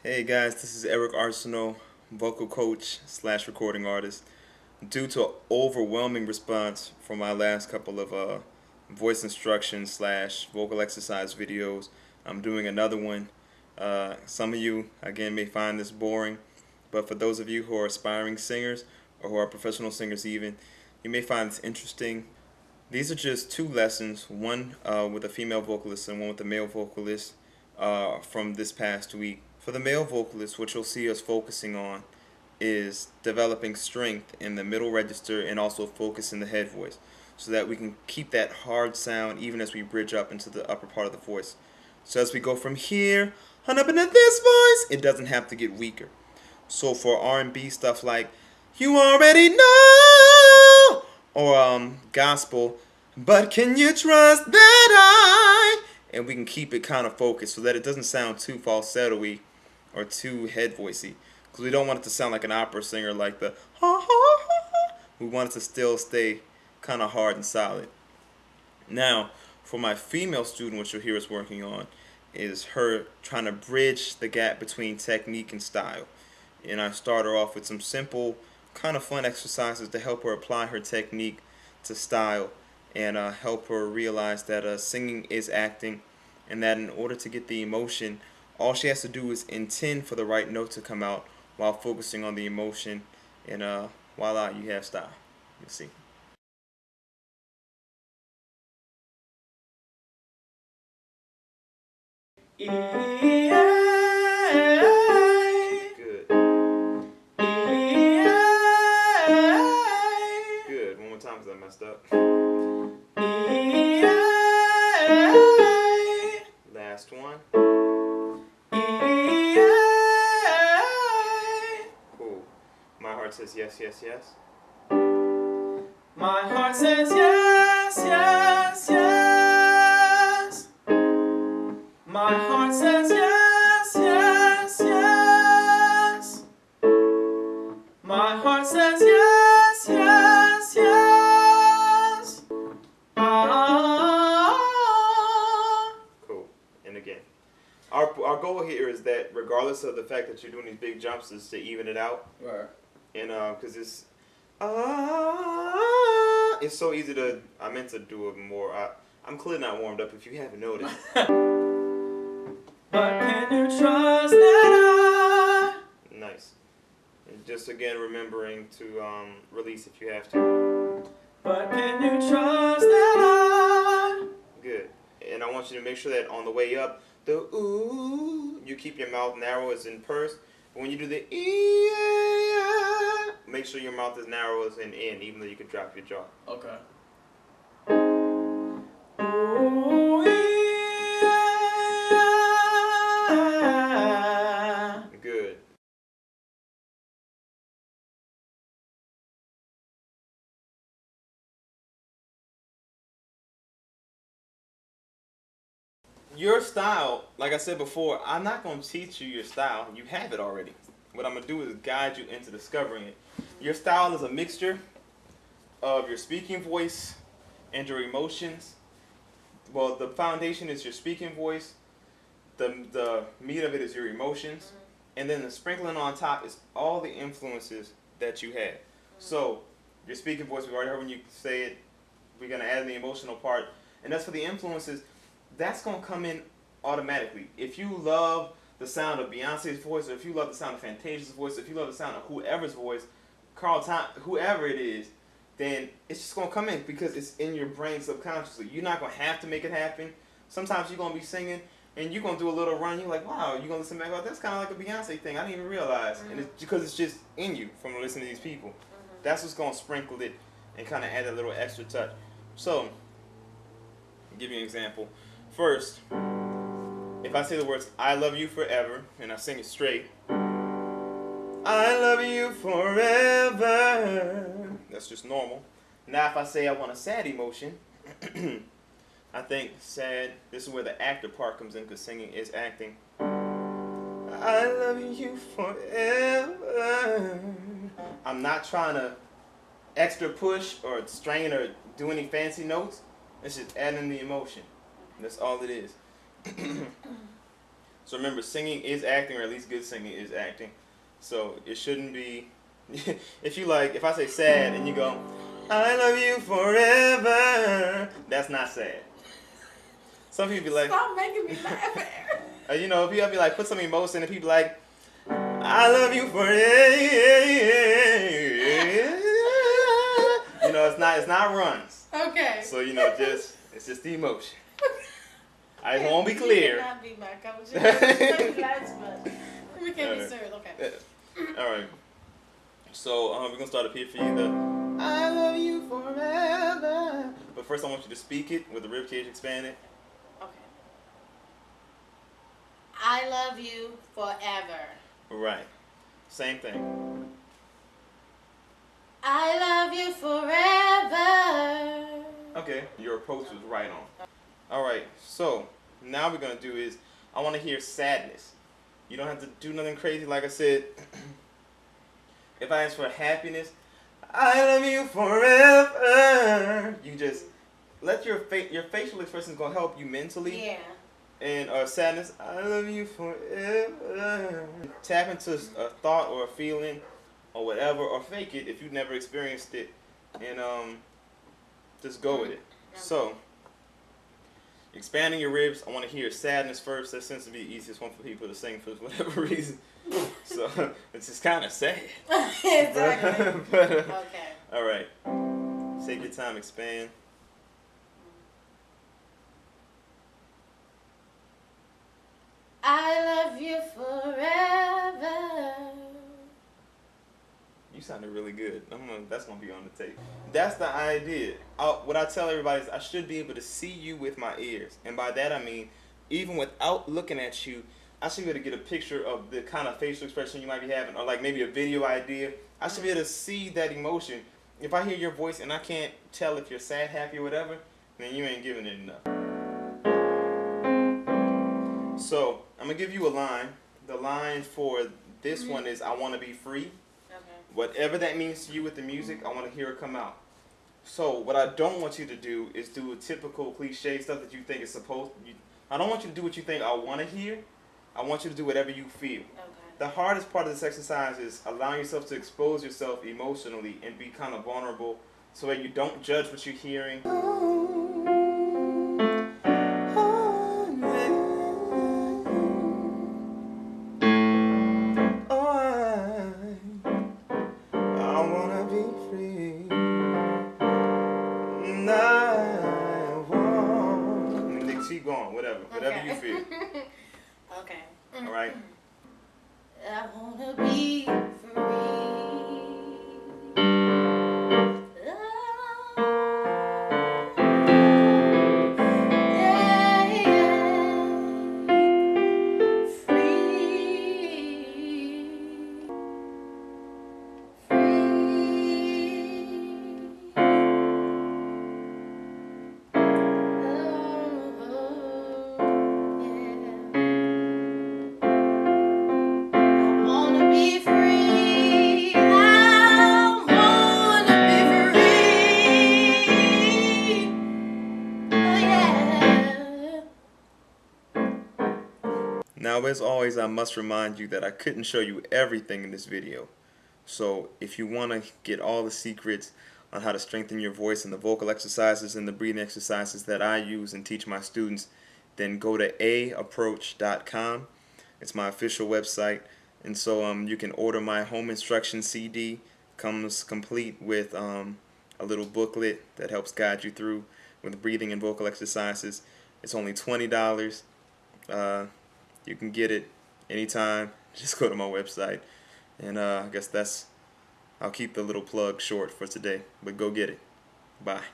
Hey guys, this is Eric Arceneaux, vocal coach slash recording artist. Due to overwhelming response from my last couple of voice instruction slash vocal exercise videos, I'm doing another one. Some of you, again, may find this boring, but for those of you who are aspiring singers or who are professional singers even, you may find this interesting. These are just two lessons, one with a female vocalist and one with a male vocalist from this past week. For the male vocalist, what you'll see us focusing on is developing strength in the middle register and also focus in the head voice so that we can keep that hard sound even as we bridge up into the upper part of the voice. So as we go from here on up into this voice, it doesn't have to get weaker. So for R&B stuff like "You Already Know" or gospel, "But Can You Trust That I," and we can keep it kind of focused so that it doesn't sound too falsetto-y or too head voicey, because we don't want it to sound like an opera singer like the ha ha ha ha. We want it to still stay kind of hard and solid. Now, for my female student, what you'll hear us working on is her trying to bridge the gap between technique and style. And I start her off with some simple, kind of fun exercises to help her apply her technique to style and help her realize that singing is acting, and that in order to get the emotion, all she has to do is intend for the right note to come out while focusing on the emotion, and voila, you have style. You'll see. Good. Good. One more time because I messed up. Last one. Cool. My heart says yes, yes, yes. My heart says yes, yes, yes. My heart says yes, yes, yes. My heart says yes, yes, yes. Ah. Cool. And again, our goal here is that regardless of the fact that you're doing these big jumps, is to even it out. Right. And because it's so easy to. I meant to do it more. I'm clearly not warmed up if you haven't noticed. But can you trust that Nice. And just again remembering to release if you have to. But can you trust that Good. And I want you to make sure that on the way up, the ooh, you keep your mouth narrow as in purse. But when you do the ee, make sure your mouth is narrow as in, even though you can drop your jaw. Okay. Ooh, yeah. Good. Your style, like I said before, I'm not going to teach you your style. You have it already. What I'm going to do is guide you into discovering it. Your style is a mixture of your speaking voice and your emotions. Well, the foundation is your speaking voice. The meat of it is your emotions. And then the sprinkling on top is all the influences that you have. So, your speaking voice, we've already heard when you say it. We're going to add in the emotional part. And that's for the influences. That's going to come in automatically. If you love the sound of Beyonce's voice, or if you love the sound of Fantasia's voice, or if you love the sound of whoever's voice, Carl Tom, whoever it is, then it's just going to come in because it's in your brain subconsciously. You're not going to have to make it happen. Sometimes you're going to be singing and you're going to do a little run. You're like, wow, you're going to listen back, oh, that's kind of like a Beyonce thing. I didn't even realize. And it's because it's just in you from listening to these people. That's what's going to sprinkle it and kind of add a little extra touch. So, I'll give you an example. First, if I say the words "I love you forever" and I sing it straight, I love you forever. That's just normal. Now if I say I want a sad emotion, I think sad, this is where the actor part comes in because singing is acting. I love you forever. I'm not trying to extra push or strain or do any fancy notes. It's just adding the emotion. That's all it is. So remember, singing is acting, or at least good singing is acting. So it shouldn't be. If I say sad and you go, I love you forever, that's not sad. Some people be like, Stop making me laugh. you know, people be like, put some emotion, and people like, I love you forever. You know, it's not runs. Okay. So you know, it's just the emotion. I just won't be clear. You cannot be my coach. We can't be serious. Okay. All right. So we're gonna start up here for you. The I love you forever. But first, I want you to speak it with the ribcage expanded. Okay. I love you forever. Right. Same thing. I love you forever. Okay. Your approach was right on. All right. So now we're gonna do is I want to hear sadness. You don't have to do nothing crazy. Like I said, if I ask for happiness, I love you forever. You just let your facial expression is gonna help you mentally. Yeah. And sadness, I love you forever. Tap into a thought or a feeling or whatever, or fake it if you've never experienced it, and just go with it. Okay. So, expanding your ribs, I want to hear sadness first. That seems to be the easiest one for people to sing for whatever reason. So, it's just kind of sad. Exactly. But, Okay. all right. Take your time, expand. I love you forever. You sounded really good. That's gonna be on the tape. That's the idea. What I tell everybody is I should be able to see you with my ears, and by that I mean even without looking at you, I should be able to get a picture of the kind of facial expression you might be having, or like maybe a video idea. I should be able to see that emotion. If I hear your voice and I can't tell if you're sad, happy, or whatever, then you ain't giving it enough. So I'm gonna give you a line. The line for this one is I want to be free. Okay. Whatever that means to you with the music, I want to hear it come out. So what I don't want you to do is do a typical cliche stuff that you think is supposed. I don't want you to do what you think I want to hear. I want you to do whatever you feel. Okay. The hardest part of this exercise is allowing yourself to expose yourself emotionally and be kind of vulnerable, so that you don't judge what you're hearing. Keep going, whatever you feel. Okay. All right. I wanna be free. Now, as always, I must remind you that I couldn't show you everything in this video. So if you want to get all the secrets on how to strengthen your voice and the vocal exercises and the breathing exercises that I use and teach my students, then go to aapproach.com. It's my official website. And so you can order my home instruction CD. Comes complete with a little booklet that helps guide you through with breathing and vocal exercises. It's only $20. You can get it anytime. Just go to my website. And I guess I'll keep the little plug short for today. But go get it. Bye.